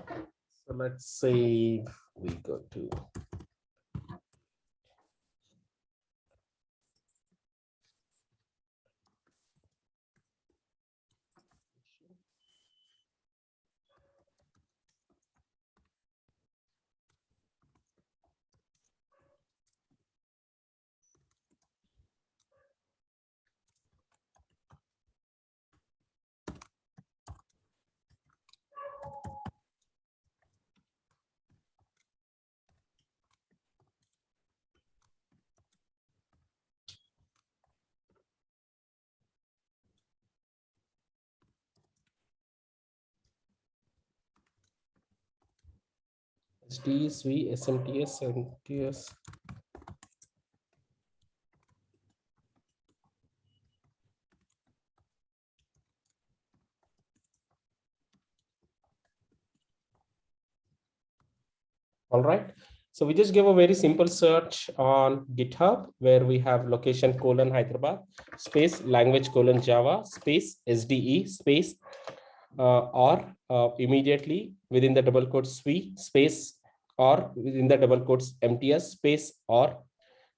So let's say we go to SDSV, SMTS, MTS. All right. So we just give a very simple search on GitHub where we have location colon Hyderabad space language colon Java space SDE space or immediately within the double quotes SWE space or within the double quotes MTS space or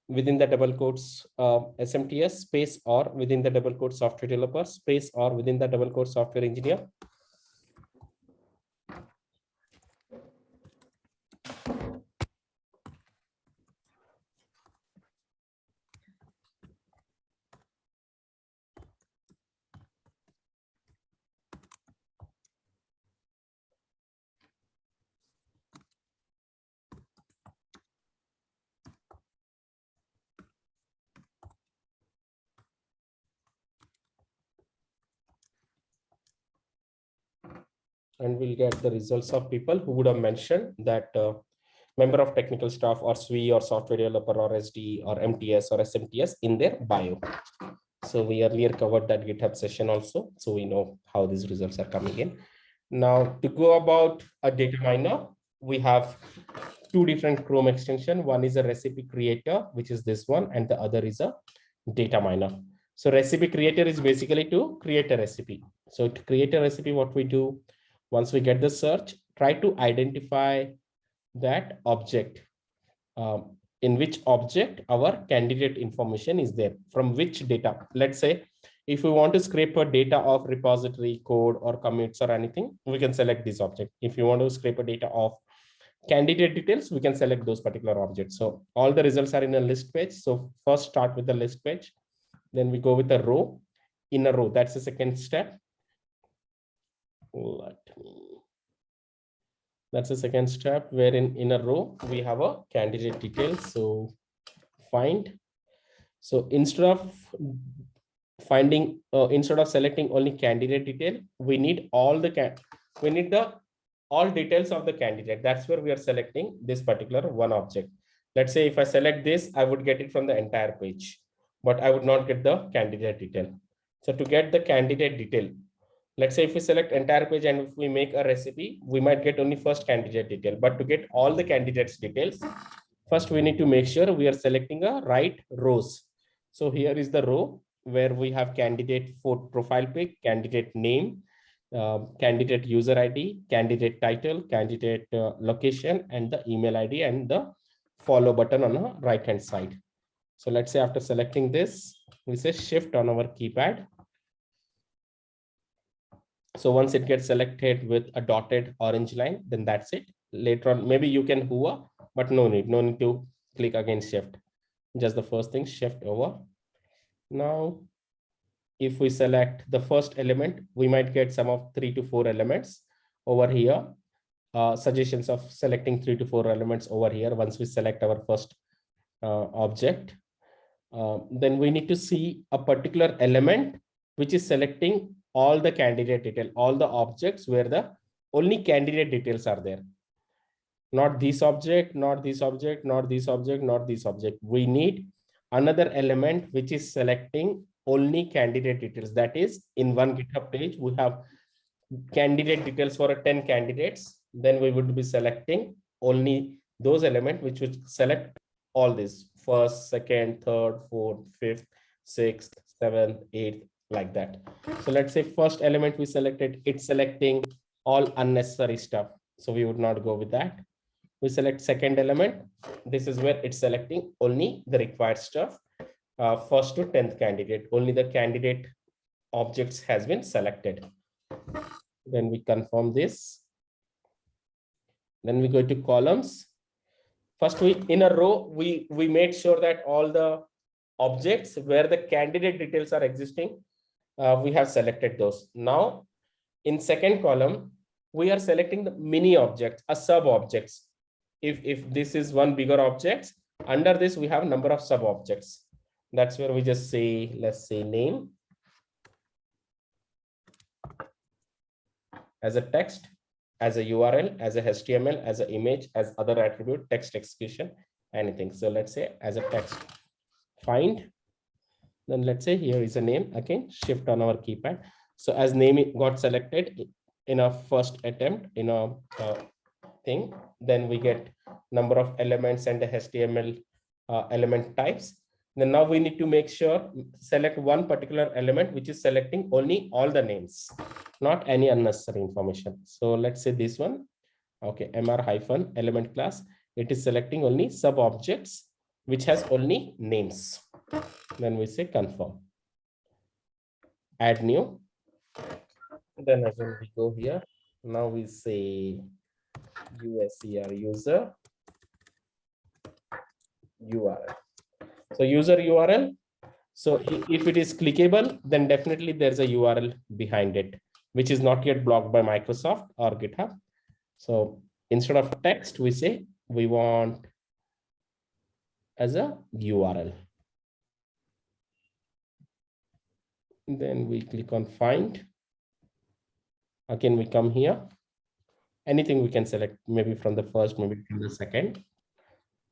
within the double quotes SMTS space or within the double quotes software developer space or within the double quotes software engineer. And we'll get the results of people who would have mentioned that member of technical staff or SWE or software developer or SD or MTS or SMTS in their bio. So we earlier covered that GitHub session also. So we know how these results are coming in. Now to go about a data miner, we have two different Chrome extension. One is a recipe creator, which is this one, and the other is a data miner. So recipe creator is basically to create a recipe. So to create a recipe, what we do, once we get the search, try to identify that object, in which object our candidate information is there, from which data. Let's say if we want to scrape a data of repository code or commits or anything, we can select this object. If you want to scrape a data of candidate details, we can select those particular objects. So all the results are in a list page. So first start with the list page, then we go with a row, in a row. That's the second step. That's the second step, wherein in a row we have a candidate details. So find. So instead of finding, instead of selecting only candidate detail, we need all the all details of the candidate. That's where we are selecting this particular one object. Let's say if I select this, I would get it from the entire page, but I would not get the candidate detail. So to get the candidate detail, let's say if we select entire page and if we make a recipe, we might get only first candidate detail. But to get all the candidates details, first we need to make sure we are selecting a right rows. So here is the row where we have candidate for profile pic, candidate name, candidate user ID, candidate title, candidate location, and the email ID and the follow button on the right hand side. So let's say after selecting this, we say shift on our keypad. So once it gets selected with a dotted orange line, then that's it. Later on, maybe you can hover, but no need to click again shift. Just the first thing, shift over. Now, if we select the first element, we might get some of 3 to 4 elements over here. Suggestions of selecting 3 to 4 elements over here. Once we select our first object, then we need to see a particular element which is selecting all the candidate detail, all the objects where the only candidate details are there. Not this object, not this object, not this object, not this object. We need another element which is selecting only candidate details. That is, in one GitHub page, we have candidate details for 10 candidates. Then we would be selecting only those elements which would select all this: first, second, third, fourth, fifth, sixth, seventh, eighth, like that. So let's say first element we selected, it's selecting all unnecessary stuff. So we would not go with that. We select second element. This is where it's selecting only the required stuff. First to 10th candidate, only the candidate objects has been selected. Then we confirm this. Then we go to columns. First, we in a row, we made sure that all the objects where the candidate details are existing, we have selected those. Now, in second column, we are selecting the mini objects, a sub objects. If this is one bigger object, under this we have number of sub objects. That's where we just say, let's say name as a text, as a URL, as a HTML, as an image, as other attribute, text execution, anything. So let's say as a text, find. Then let's say here is a name, again, shift on our keypad. So as name got selected in our first attempt in a thing, then we get number of elements and the HTML element types. Then now we need to make sure, select one particular element, which is selecting only all the names, not any unnecessary information. So let's say this one, okay, mr hyphen element class, it is selecting only sub objects, which has only names. Then we say confirm, add new. Then again we go here. Now we say USER user URL. So user URL. So if it is clickable, then definitely there's a URL behind it, which is not yet blocked by Microsoft or GitHub. So instead of text, we say we want as a URL. Then we click on find. Again, we come here. Anything we can select, maybe from the first, maybe from the second,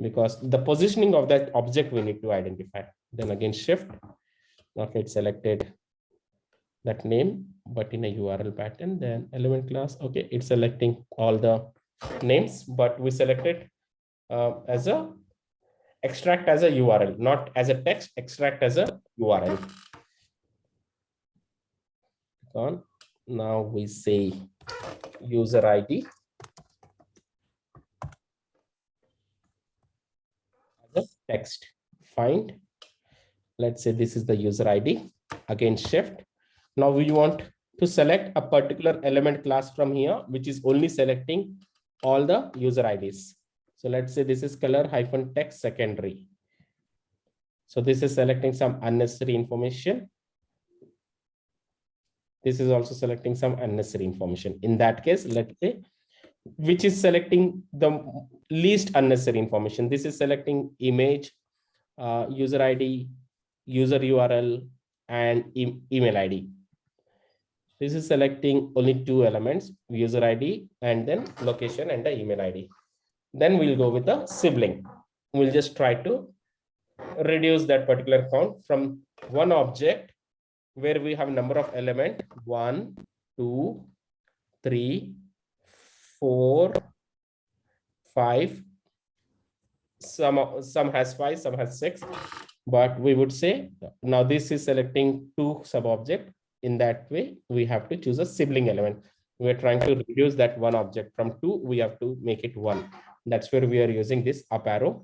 because the positioning of that object we need to identify. Then again, shift. Okay, it's selected that name, but in a URL pattern. Then element class. Okay, it's selecting all the names, but we selected as a extract as a URL, not as a text, extract as a URL. Now we say user ID as a text, find. Let's say this is the user ID, again shift. Now we want to select a particular element class from here, which is only selecting all the user IDs. So let's say this is color hyphen text secondary. So this is selecting some unnecessary information. This is also selecting some unnecessary information. In that case, let's say, which is selecting the least unnecessary information. This is selecting image, user ID, user URL, and email ID. This is selecting only two elements, user ID and then location and the email ID. Then we'll go with the sibling. We'll just try to reduce that particular count from one object where we have number of element 1, 2, 3, 4, 5. Some has 5, some has 6, but we would say now this is selecting two sub object. In that way, we have to choose a sibling element. We are trying to reduce that one object from 2, we have to make it 1. That's where we are using this up arrow.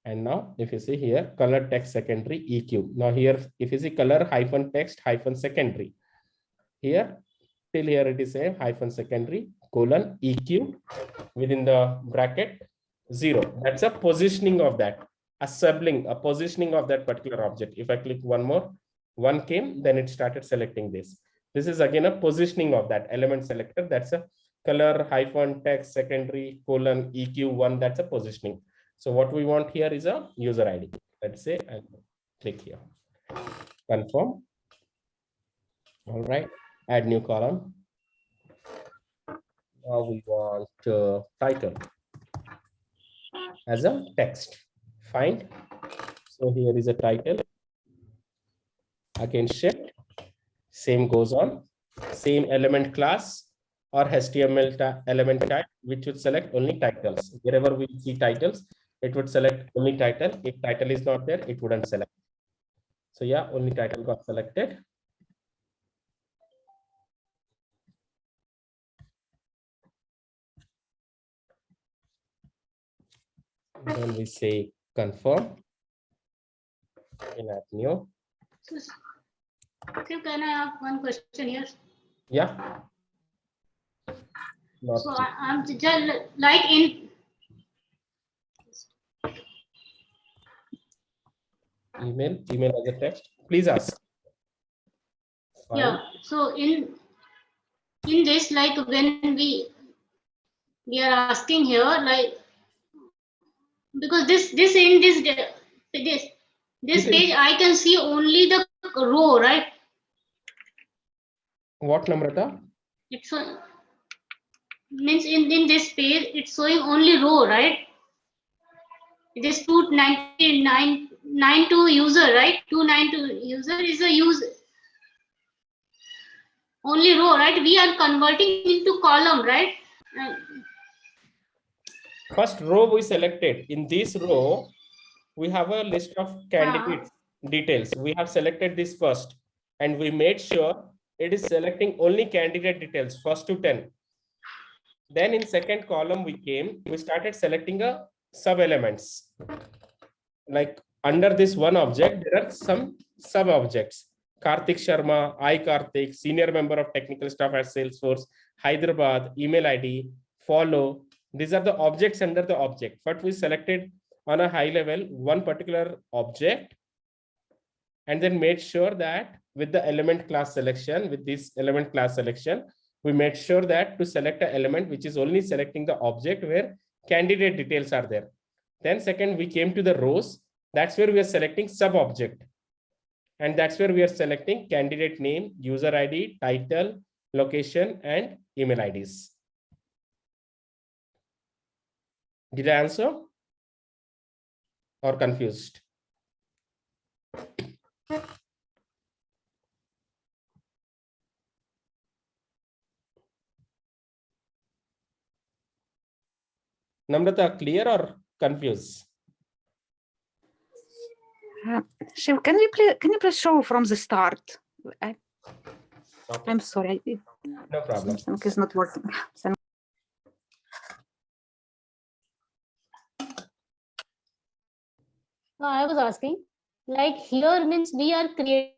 And now if you see here, color text secondary EQ. Now here, if you see color hyphen text hyphen secondary, here till here it is a hyphen secondary colon EQ within the bracket 0. That's a positioning of that, a sibling, a positioning of that particular object. If I click one more, 1 came, then it started selecting this. This is again a positioning of that element selector. That's a color hyphen text secondary colon EQ1. That's a positioning. So what we want here is a user ID. Let's say I'll click here, confirm. All right, add new column. Now we want title as a text, find. So here is a title. Again shift, same goes on, same element class or HTML element type, which would select only titles. Wherever we see titles, it would select only title. If title is not there, it wouldn't select. So yeah, only title got selected. Then we say confirm. In add new. So, can I ask one question here? Yeah. Not So I'm just like in email as a text. Please ask. Fine. yeah. So in this, like when we are asking here, like because this page I can see only the row, right? What, Namrata? It's means in this page it's showing only row, right? This 292 user, right? 292 user is a user only row, right? We are converting into column, right? First row we selected. In this row, we have a list of candidates details. We have selected this first, and we made sure it is selecting only candidate details, first to 10. Then in second column we started selecting a sub elements. Like under this one object, there are some sub objects. Karthik Sharma, I Karthik, senior member of technical staff at Salesforce, Hyderabad, email ID, follow. These are the objects under the object. But we selected on a high level one particular object, and then made sure that with the element class selection, with this element class selection, we made sure that to select an element which is only selecting the object where candidate details are there. Then second, we came to the rows. That's where we are selecting sub object. And that's where we are selecting candidate name, user ID, title, location, and email IDs. Did I answer or confused? Namrata, clear or confused? Shiv, can you please show from the start? I'm sorry. No problem. Something is not working. I was asking, like here means we are creating.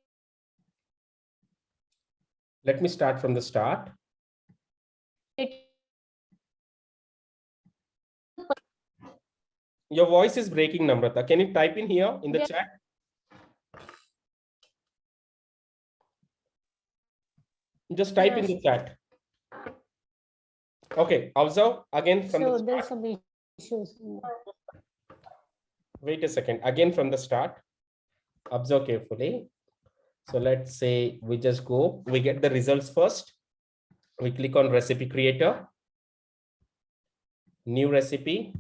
Let me start from the start. Your voice is breaking, Namrata. Can you type in here in the chat? Just type in the chat. Okay, observe again from the start. There's some issues. Wait a second. Again from the start. Observe carefully. So let's say we just go. We get the results first. We click on recipe creator. New recipe.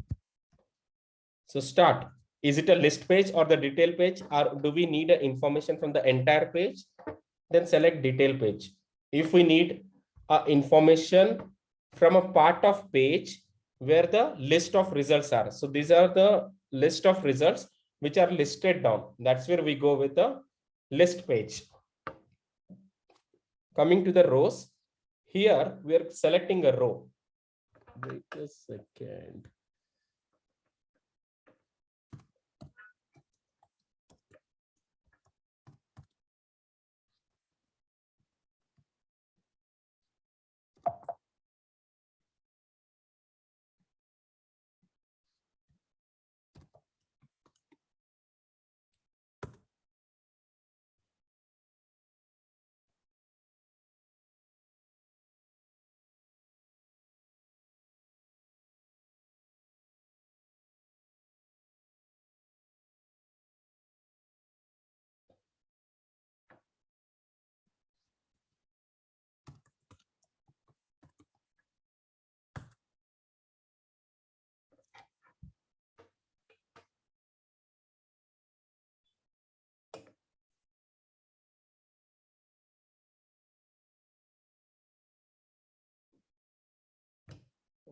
So start. Is it a list page or the detail page, or do we need information from the entire page? Then select detail page. If we need information from a part of page where the list of results are. So these are the list of results which are listed down. That's where we go with the list page. Coming to the rows, here we are selecting a row. Wait a second.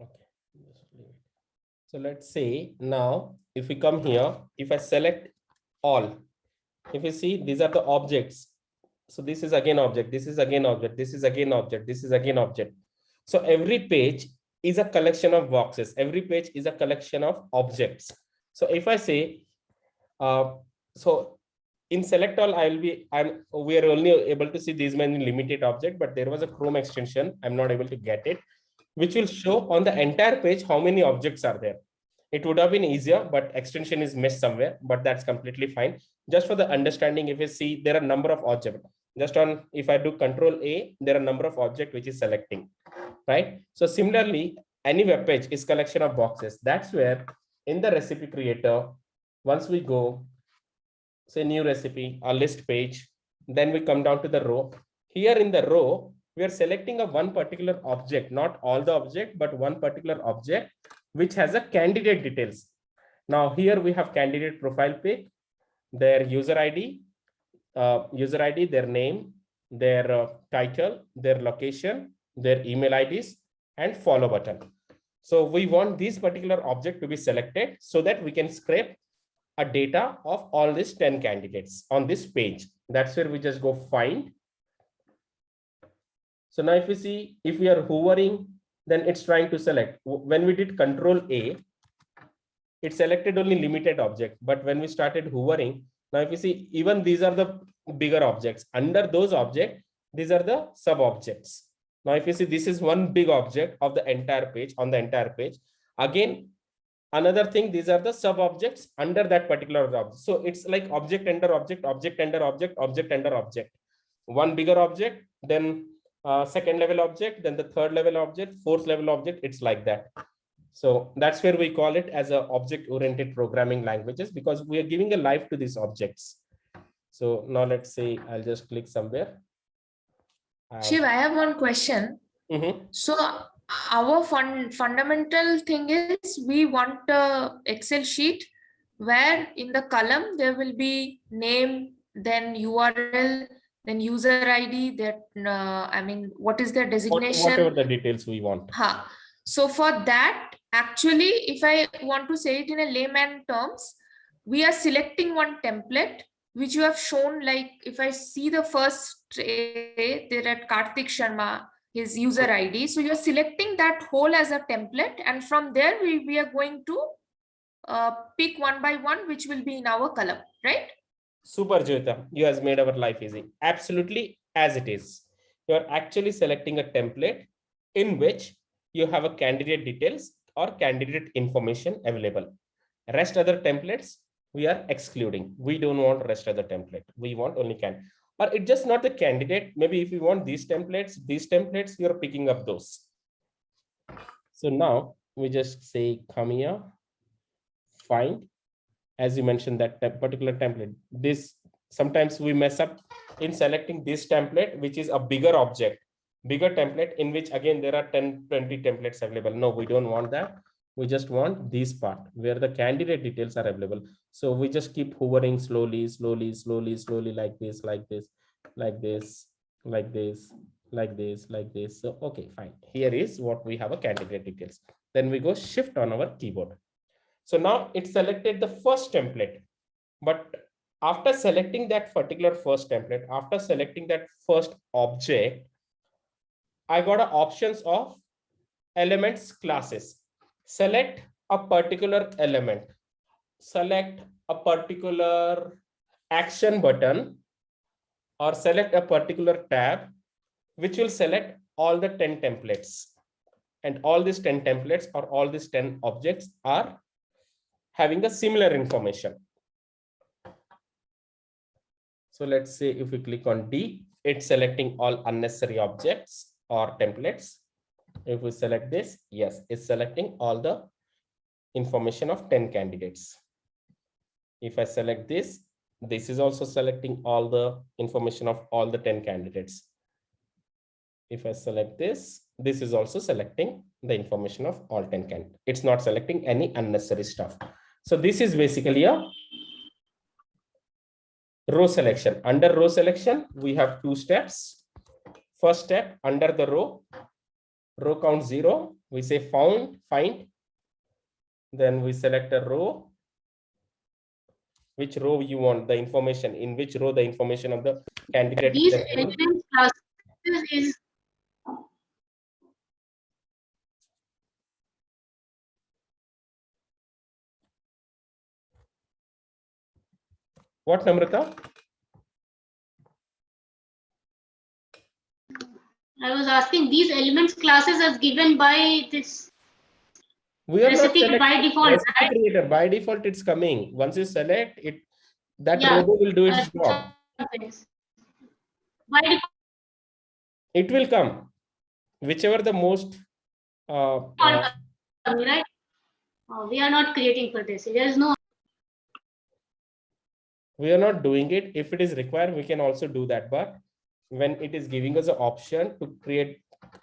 Okay. So let's say now, if we come here, if I select all, if you see, these are the objects. So this is again object, this is again object, this is again object, this is again object. So every page is a collection of boxes. Every page is a collection of objects. So if I say, so in select all, we are only able to see these many limited object, but there was a Chrome extension. I'm not able to get it, which will show on the entire page how many objects are there. It would have been easier, but extension is missed somewhere, but that's completely fine. Just for the understanding, if you see, there are number of objects. Just on, if I do Control A, there are number of objects which is selecting, right? So similarly, any web page is collection of boxes. That's where in the recipe creator, once we go, say new recipe, a list page, then we come down to the row. Here in the row, we are selecting a one particular object, not all the object, but one particular object which has a candidate details. Now here we have candidate profile pic, their user ID, their name, their title, their location, their email IDs, and follow button. So we want this particular object to be selected so that we can scrape a data of all these 10 candidates on this page. That's where we just go find. So now if we see, if we are hovering, then it's trying to select. When we did Control A, it selected only limited object. But when we started hovering, now if you see, even these are the bigger objects. Under those objects, these are the sub objects. Now if you see, this is one big object of the entire page, on the entire page. Again, another thing, these are the sub objects under that particular object. So it's like object under object, object under object, object under object. One bigger object, then second level object, then the third level object, fourth level object. It's like that. So that's where we call it as a object-oriented programming languages, because we are giving a life to these objects. So now let's say I'll just click somewhere. Shiv, I have one question. So our fundamental thing is we want a Excel sheet where in the column there will be name, then URL, then user ID, that I mean, what is their designation? Whatever the details we want. So for that, actually, if I want to say it in a layman terms, we are selecting one template which you have shown. Like if I see the first tray, there at Karthik Sharma, his user ID. So you're selecting that whole as a template, and from there we are going to pick one by one, which will be in our column, right? Super, Jyota. You has made our life easy. Absolutely, as it is. You are actually selecting a template in which you have a candidate details or candidate information available. Rest other templates we are excluding. We don't want rest other template. We want only candidate. Or it's just not the candidate. Maybe if you want these templates, you're picking up those. So now we just say, come here, find, as you mentioned, that particular template. This sometimes we mess up in selecting this template, which is a bigger object, bigger template, in which again there are 10, 20 templates available. No, we don't want that. We just want this part where the candidate details are available. So we just keep hovering slowly, like this, like this, like this, like this, like this, like this. So, okay, fine. Here is what we have a candidate details. Then we go shift on our keyboard. So now it selected the first template, but after selecting that particular first template, after selecting that first object, I got options of elements classes. Select a particular element, select a particular action button, or select a particular tab, which will select all the 10 templates. And all these 10 templates or all these 10 objects are having a similar information. So let's say if we click on D, it's selecting all unnecessary objects or templates. If we select this, yes, it's selecting all the information of 10 candidates. If I select this, this is also selecting all the information of all the 10 candidates. If I select this, this is also selecting the information of all 10 candidates. It's not selecting any unnecessary stuff. So this is basically a row selection. Under row selection, we have two steps. First step, under the row count 0, we say find. Then we select a row. Which row you want the information, in which row the information of the candidate. These elements classes is What, Namrata? I was asking these elements classes as given by this We are not recipe selecting by default, recipe right? creator. By default, it's coming. Once you select it, that Yeah. robot will do its job. By default, It will come. Whichever the most right? We are not creating for this. There is no. we are not doing it. If it is required, we can also do that. But when it is giving us an option to create,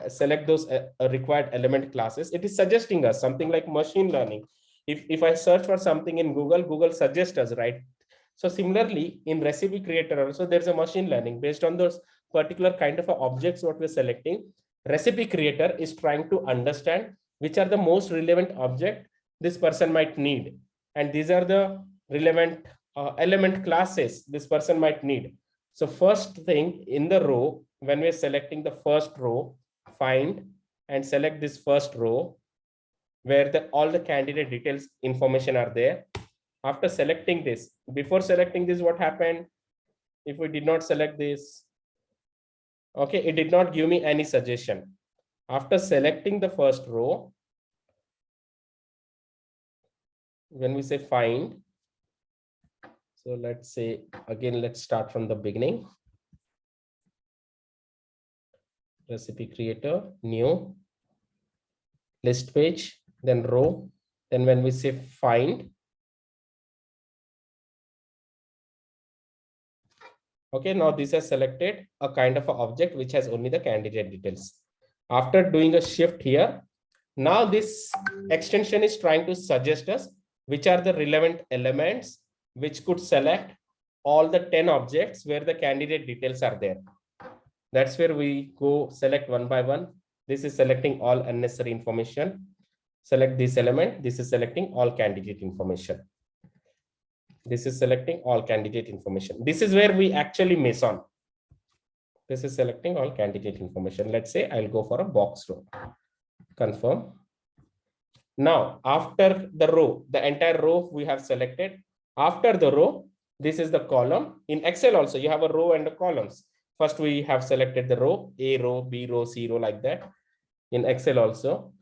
select those required element classes, it is suggesting us something like machine learning. If I search for something in Google, Google suggests us, right? So similarly, in recipe creator also, there's a machine learning based on those particular kind of objects what we're selecting. Recipe creator is trying to understand which are the most relevant object this person might need. And these are the relevant element classes this person might need. So first thing in the row, when we're selecting the first row, find and select this first row where all the candidate details information are there. After selecting this, before selecting this, what happened? If we did not select this, okay, it did not give me any suggestion. After selecting the first row, when we say find, so let's say again, let's start from the beginning. Recipe creator, new, list page, then row. Then when we say find, okay, now this has selected a kind of an object which has only the candidate details. After doing a shift here, now this extension is trying to suggest us which are the relevant elements which could select all the 10 objects where the candidate details are there. That's where we go select one by one. This is selecting all unnecessary information. Select this element. This is selecting all candidate information. This is selecting all candidate information. This is where we actually miss on. This is selecting all candidate information. Let's say I'll go for a box row. Confirm. Now, after the row, the entire row we have selected. After the row, this is the column. In Excel also, you have a row and the columns. First, we have selected the row, A row, B row, C row, like that. In Excel also,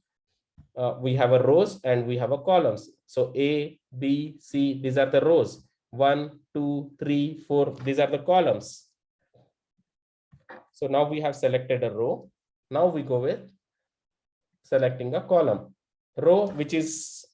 we have a rows and we have a columns. So A, B, C, these are the rows. 1, 2, 3, 4, these are the columns. So now we have selected a row. Now we go with selecting a column. Row, which is